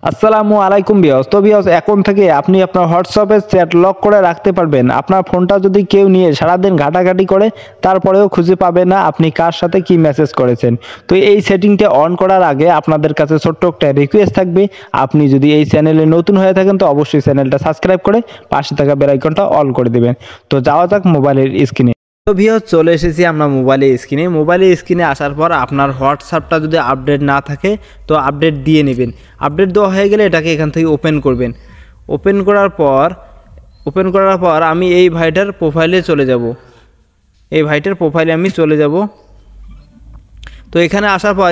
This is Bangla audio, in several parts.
আসসালামু আলাইকুম ভিউয়ার্স। তো ভিউয়ার্স, এখন থেকে আপনি আপনার হোয়াটসঅ্যাপে চ্যাট লক করে রাখতে পারবেন। আপনার ফোনটা যদি কেউ নিয়ে সারাদিন ঘাটাঘাটি করে তারপরেও খুঁজে পাবে না আপনি কার সাথে কি মেসেজ করেছেন। তো এই সেটিংটা অন করার আগে আপনাদের কাছে ছোট্ট একটা রিকোয়েস্ট থাকবে। আপনি যদি এই চ্যানেলে নতুন হয়ে থাকেন তো অবশ্যই চ্যানেলটা সাবস্ক্রাইব করে পাশে থাকা বেল আইকনটা অল করে দিবেন। তো যাওয়া যাক মোবাইলের স্ক্রিনে। তো ভিউয়ার্স, চলে এসেছি আমরা মোবাইলের স্ক্রিনে আসার পর আপনার হোয়াটসঅ্যাপটা যদি আপডেট না থাকে তো আপডেট দিয়ে নেবেন। আপডেট দেওয়া হয়ে গেলে এটাকে এখান থেকে ওপেন করবেন। ওপেন করার পর আমি এই ভাইটার প্রোফাইলে চলে যাব। আমি চলে যাব। তো এখানে আসার পর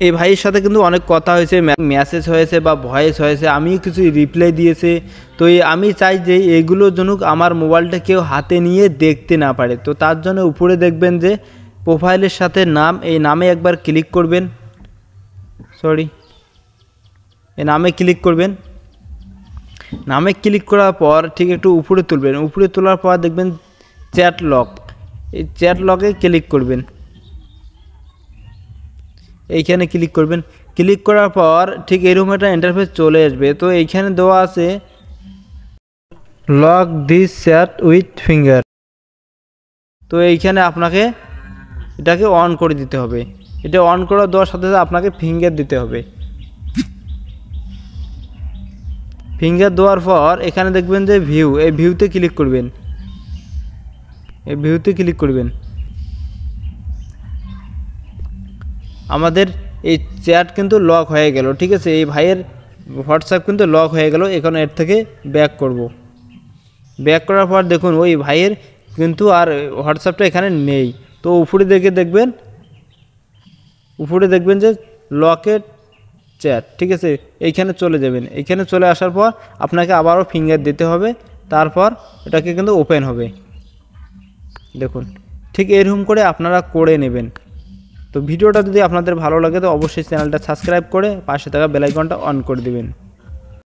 এই ভাইয়ের সাথে কিন্তু অনেক কথা হয়েছে, মেসেজ হয়েছে বা ভয়েস হয়েছে, আমিও কিছু রিপ্লাই দিয়েছে। তো আমি চাই যে এগুলোর জন্য আমার মোবাইলটা কেউ হাতে নিয়ে দেখতে না পারে। তো তার জন্য উপরে দেখবেন যে প্রোফাইলের সাথে নাম, এই নামে একবার ক্লিক করবেন। এই নামে ক্লিক করবেন। নামে ক্লিক করার পর ঠিক একটু উপরে তুলবেন। উপরে তোলার পর দেখবেন চ্যাট লক, এই চ্যাট লকে ক্লিক করবেন। এইখানে ক্লিক করবেন। ক্লিক করার পর ঠিক এরকম একটা ইন্টারফেস চলে আসবে। তো এইখানে দেওয়া আছে lock this chat with finger. তো এইখানে আপনাকে এটাকে অন করে দিতে হবে। এটা অন করে দেওয়ার সাথে সাথে আপনাকে ফিঙ্গার দিতে হবে। ফিঙ্গার দেওয়ার পর এখানে দেখবেন যে ভিউ, এই ভিউতে ক্লিক করবেন। আমাদের এই চ্যাট কিন্তু লক হয়ে গেল, ঠিক আছে। এই ভাইয়ের হোয়াটসঅ্যাপ কিন্তু লক হয়ে গেল। এখন এর থেকে ব্যাক করব। ব্যাক করার পর দেখুন ওই ভাইয়ের কিন্তু আর হোয়াটসঅ্যাপটা এখানে নেই। তো উপরে দেখবেন যে লকেট চ্যাট, ঠিক আছে। এইখানে চলে যাবেন। এইখানে চলে আসার পর আপনাকে আবারও ফিঙ্গার দিতে হবে। তারপর এটাকে কিন্তু ওপেন হবে। দেখুন ঠিক এরকম করে আপনারা করে নেবেন। তো ভিডিওটা যদি আপনাদের ভালো লাগে তো অবশ্যই চ্যানেলটা সাবস্ক্রাইব করে পাশে থাকা বেল আইকনটা অন করে দিবেন।